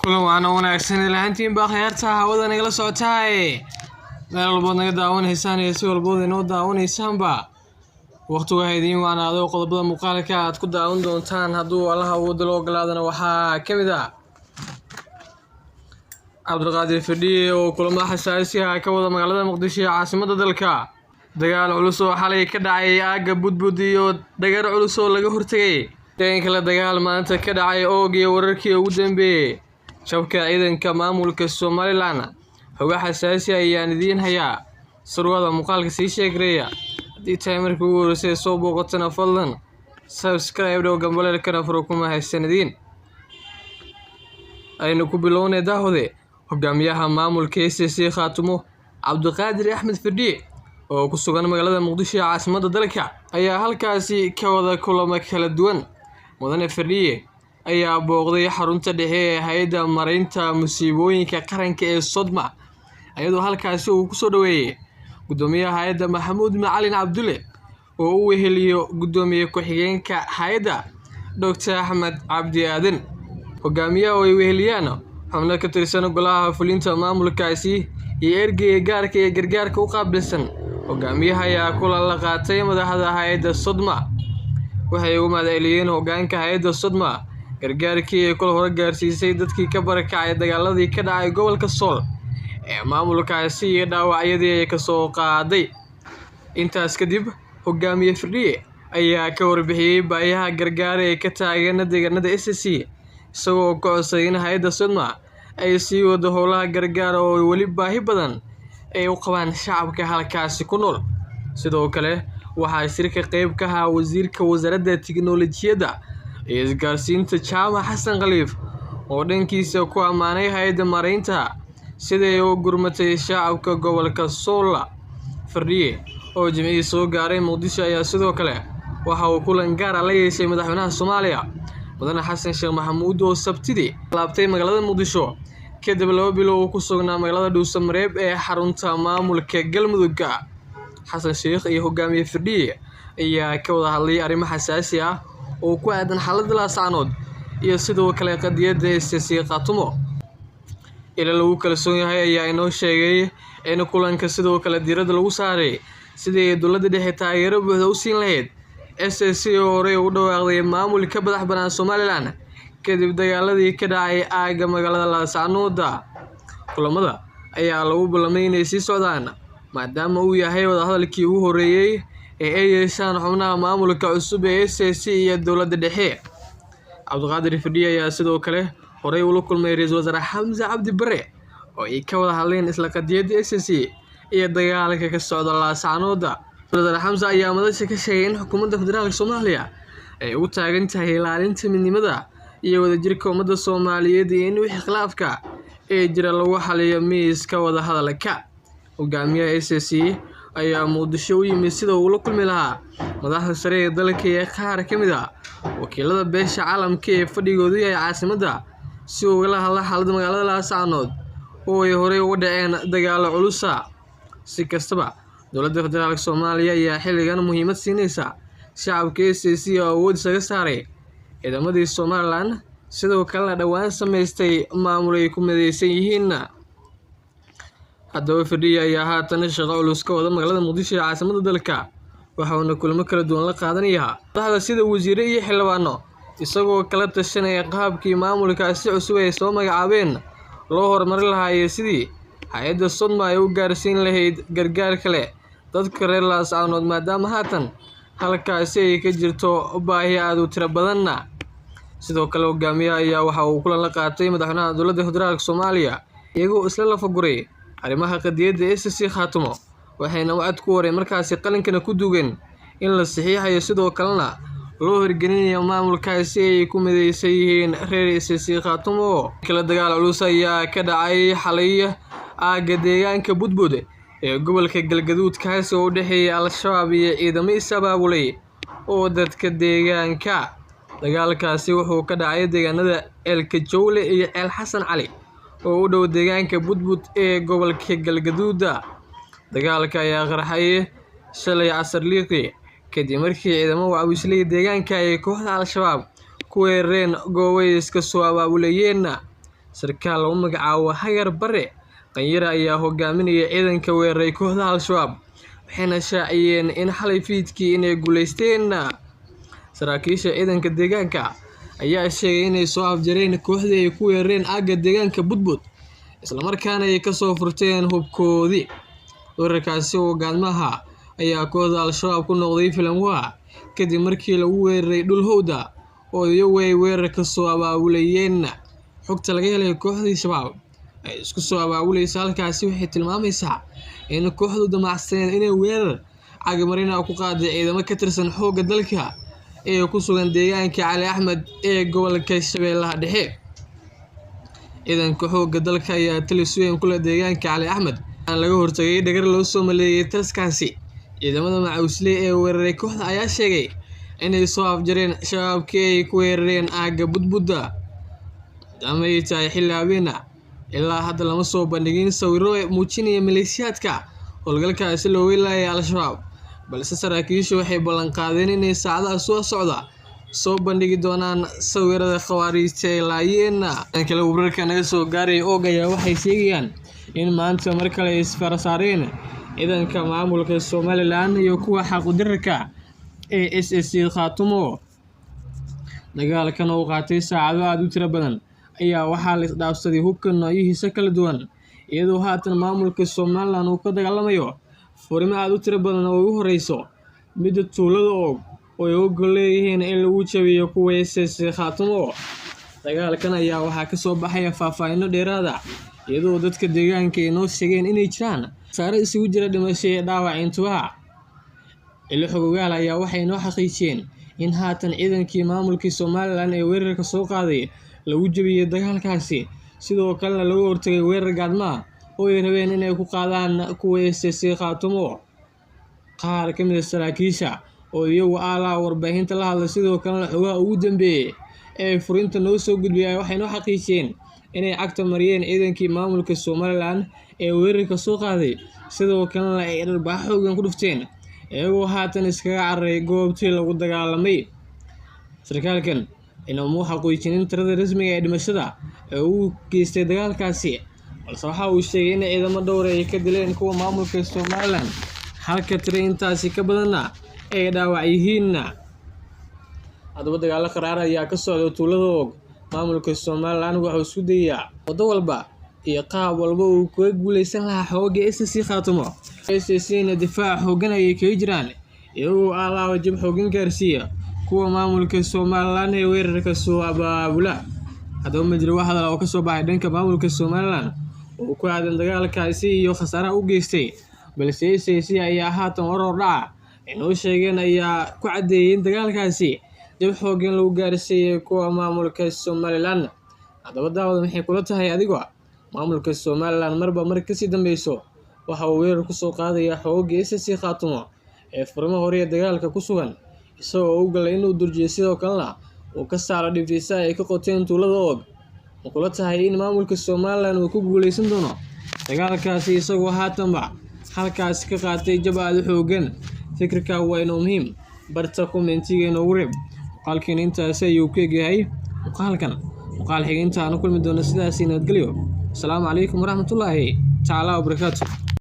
kulan waxaan wanaagsan ilaantiin baa khayarta hawada nagala socotaay meel walba naga daawanaysaan iyo si walba inoo daawanaysaanba waqtiga haydiin waanaado qodobada muuqaalka aad ku daawan doontaan hadduu Allaha uu dalo ogolaadana waxaa kamid ah Cabdulqaadir Firdhiye oo kulamo xasaasi ah ka wada magaalada Muqdisho ee caasimadda dalka dagaal culus oo xalay ka dhacay aaga Budbud iyo dagaal culus oo laga hortagay kala dagaal maanta ka dhacay oogii wararkii ugu dambeeyay shabka ciidanka maamulka Somaliland xoga xasaasi ah ayaan idiin hayaa surwada muuqaalka sii sheegreeya hadii timerku uu horeeyay soo booqatana fadlan subscribe oo gambalelkana furo kuma haysanidin aynu ku bilownay daahode hogaamiyaha maamulka SSC Khaatumo Cabdulqaadir Axmed Firdhiye oo ku sugan magaalada Muqdisho ee caasimadda dalka ayaa halkaasi ka wada kulamo kala duwan mudane Firdhiye ayaa booqday xarunta dhexe ee hay'adda maaraynta musiibooyinka qaranka ee Sodma ayadoo halkaasi uu ku soo dhaweeyay gudoomiyaha hay'adda Maxamuud Macalin Cabdulle oo uu weheliyo gudoomiye ku-xigeenka hay'adda Dr. Axmed Cabdi Aadan hogaamiyaha oo ay weheliyaan xubno ka tirsan golaha fulinta maamulkaasi iyo ergeyga gaarka ee gargaarka u qaabilsan hogaamiyaha ayaa kulan la qaatay madaxda hay'adda Sodma waxay u maadeeliyeen hogaanka hay'adda Sodma gargaarkii ay kula hor gaarsiisay dadkii ka barakacay dagaaladii ka dhacay gobolka Sool ee maamulkaasi iyo dhaawacyadii ay ka soo qaaday intaas kadib hogaamiye Firdhiye ayaa ka warbixiyay baahiyaha gargaar ee ka taagan deegaanada SSC isagoo ka codsaday in hay'adda Sodma ay sii wado howlaha gargaar oo wali baahi badan ay u qabaan shacabka halkaasi ku nool sidoo kale waxaa shirka qayb ka ahaa wasiirka wasaaradda tiknoolajiyadda iyo isgaarsiinta Jaamac Xasan Khaliif oo dhankiisa ku amaanay hay'adda maaraynta sida ay u gurmatay shacabka gobolka Sool Firdhiye oo jimcihii soo gaaray Muqdisho ayaa sidoo kale waxa uu kulan gaar ah la yeeshay madaxweynaha Soomaaliya mudane Xasan Sheekh Maxamuud oo Sabtidii laabtay magaalada Muqdisho kadib 2 bilood oo ku sugnaa magaalada Dhuusamareeb ee xarunta maamulka Galmudug Xasan Sheekh iyo hogaamiye Firdhiye ayaa ka wada hadlay arrimo xasaasi ah oo ku aadan xaaladda Laascaanood iyo sidoo kale qadiyadda SSC Khaatumo ila lagu kalsoon yahay ayaa inoo sheegay in kulanka sidoo kale diiradda lagu saaray sidii dowladda dhexe taageero buuxda u siin lahayd SSC oo hore u dhawaaqday maamulka madax bannaan Somaliland kadib dagaaladii ka dhacay aaga magaalada Laascaanood kulamada ayaa lagu ballamay inay sii socdaan maadaama uu yahay wada hadalkii ugu horeeyay ee ay yeeshaan xubnaha maamulka cusub ee SSC iyo dowladda dhexe Cabdulqaadir Firdhiye ayaa sidoo kale horey ula kulmay ra'iisul wasaare Xamza Cabdi Barre oo ay ka wada hadleen isla qadiyadda SSC iyo dagaalka ka socda Laascaanood wasaare Xamza ayaa madasha ka sheegay in xukuumadda federaalka Soomaaliya ay u taagan tahay ilaalinta midnimada iyo wadajirka ummadda Soomaaliyeed iyo in wixii khilaafka ee jira lagu xaliyo miiska wada hadalka hogaamiyaha SSC ayaa Muqdisho u yimid sida uu la kulmi lahaa madaxda sare ee dalka iyo qaar ka mid ah wakiilada beesha caalamka ee fadhigoodu yahay caasimadda si uu uga hadlo xaaladda magaalada Laascaanood oo ay horey uga dhaceen dagaalo culus si kastaba dowladda federaalka Soomaaliya ayaa xilligan muhiimad siinaysa shacabka SSC oo awood isaga saaray ciidamadii Somaliland sidoo kale dhawaan sameystay maamul ay ku mideysan yihiin haddaba Firdhiye ayaa haatan shaqo culus ka wada magaalada Muqdisho ee caasimadda dalka waxaana kulamo kala duwan la qaadanayaa madaxda sida wasiirro iyo xildhibaano isagoo kala tashanaya qaabkii maamulkaasi cusub ay soo magacaabeen loo horumarin lahaa iyo sidii hay'adda Sodma ay u gaarsiin lahayd gargaar kale dadka reer Laascaanood maadaama haatan halkaasi ay ka jirto baahi aad u tiro badan sidoo kale hogaamiyaha ayaa waxa uu kulan la qaatay madaxweynaha dowladda federaalka Soomaaliya iyagoo isla la faguray arrimaha qadiyadda SSC Khaatumo waxayna wacd ku wareen markaasi qalinkana ku duugeen in la saxiixayo sidoo kalena loo hirgelinayo maamulkaasi ay ku mideysan yihiin reer SSC Khaatumo kala dagaal culus ayaa ka dhacay xalay aaga deegaanka Budbud ee gobolka Galgaduud kaasi oo u dhexeeya Al-Shabaab iyo ciidamo is-abaabulay oo dadka deegaanka dagaalkaasi wuxuu ka dhacay deegaanada Elka Jowle iyo El Xasan Cali oo u dhow deegaanka Budbud ee gobolka Galgaduud dagaalka ayaa qarxay shalay casar liiqi kadib markii ciidamo waawisley deegaanka ay kooxda Al-Shabaab ku weerareen goobo iska soo abaabulayeen sarkaal lagu magacaabo Hagar Bare Qanyara ayaa hogaaminaya ciidanka weeraray kooxda Al-Shabaab waxayna shaaciyeen in xalay fiidkii inay guuleysteen. Saraakiisha ciidanka deegaanka ayaa sheegay inay soo afjareen kooxdii ay ku weerareen aagga deegaanka Budbud isla markaana ay ka soo furteen hubkoodii. Weerarkaasi oo gaalmaha ayaa kooxda Al-Shabaab ku noqday filan waa kadib markii lagu weeraray dhul howda oo iyagu ay weerar ka soo abaabulayeen. Xogta laga helay kooxdii Shabaab ay isku soo abaabulaysa halkaasi waxay tilmaamaysaa in kooxdu damacsaneen inay weerar cagmarina ku qaaday ciidamo ka tirsan xoogga dalka ee ku sugan deegaanka Cali Axmed ee gobolka Shabeellaha Dhexe. Ciidanka xoogga dalka ayaa talis weyn ku leh deegaanka Cali Axmed aan laga hortagay dhagar loo soo maleeyay taliskaasi. Ciidamada macawisley ee weeraray kooxda ayaa sheegay inay soo afjareen shabaabkii ay ku weerareen aagga Budbudda ama ay tahay xilli habeen ilaa hadda lama soo bandhigin sawirro muujinaya maleeshiyaadka howlgalkaasi loo weeraray Al-Shabaab, balse saraakiishu waxay ballan qaadeen inay saacadaha soo socda soo bandhigi doonaan sawirrada khawaarijta ay laayeen. Kale wararka naga soo gaaray og ayaa waxay sheegayaan in maanta mar kale ay isfarasaareen ciidanka maamulka Somaliland iyo kuwa xaq-u-dirarka ee SSC Khaatumo. Dagaalkan oo qaatay saacado aad u tiro badan ayaa waxaa la isdhaafsaday hubka noocyadiisa kala duwan iyadoo haatan maamulka Somaliland uu ka dagaalamayo furimo aad u tiro badan oo ugu horeyso midda tuulada oo ay uga leeyihiin in lagu jabiyo kuwa SSC Khaatumo. Dagaalkan ayaa waxaa ka soo baxaya faahfaahinno dheeraad ah iyadoo dadka deegaanka ay noo sheegeen inay jiraan khasaare isugu jira dhimasho iyo dhaawac intuba. Ilo xogogaal ayaa waxay noo xaqiijiyeen in haatan ciidankii maamulka Somaliland ee weerarka soo qaaday lagu jabiyay dagaalkaasi sidoo kalena lagu hortagay weerar gaadma oo ay rabeen inay ku qaadaan kuwa SSC Khaatumo. Qaar ka mid ah saraakiisha oo iyagu warbaahinta la hadlay sidoo kalena xogaha ugu dambeeyay ee furinta noo soo gudbiyay waxay noo xaqiijiyeen inay cagta mariyeen ciidankii maamulka Somaliland ee weerarka soo qaaday sidoo kalena ay dharbaax xooggan ku dhufteen iyagoo haatan iskaga cararay goobtii lagu dagaalamay. Sarkaalkan inuu xaqiijinin tirada rasmiga ee dhimashada ee uu geystay dagaalkaasi, balse waxa uu sheegay in ciidamo dhowr ay ka dileen kuwa maamulka Somaliland halka tiro intaasi ka badanna ay dhaawac yihiin. Haddaba dagaal qaraar ayaa ka socda tuulada og. Maamulka Somaliland wuxuu isku dayaa wado walba iyo qaab walba uu ku guuleysan lahaa xoogga SSC Khaatumo. SSC-na difaac xooggan ayay kaga jiraan iyagoo jab xooggan gaarsiiya kuwa maamulka Somaliland ee weerarka soo abaabula. Haddaba ma jiro wax hadal oo ka soo baxay dhanka maamulka Somaliland oo ku aadan dagaalkaasi iyo khasaaraha u geystay, balse SSC ayaa haatan warar dhaca inuu sheegeen ayaa ku cadeeyay in dagaalkaasi jab xooggan lagu gaarsiiyay kuwa maamulka Somaliland. Haddaba daawada maxay kula tahay adiga? Maamulka Somaliland marba mar ka sii dambayso waxa uu weerar ku soo qaadaya xoogga SSC Khaatumo ee furmo hore ee dagaalka ku sugan isagoo u galay inuu durjiyo sidoo kalena uu ka saaro dhifaysa ay ka qoteen tuulada og. Ma kula tahay in maamulka Somaliland uu ku guuleysan doono dagaalkaasi isagoo haatanba halkaas ka qaatay jab aad u xooggan? Fikirka waa inuu muhiim barta commentiga inoogu reeb. Muuqaalkan intaas ayuu ku egyahay. Muuqaal xigeenta aan kulmi doono sidaas nabadgelyo. Assalaamu calaykum waraxmatullaahi tacaala wabarakaatuh.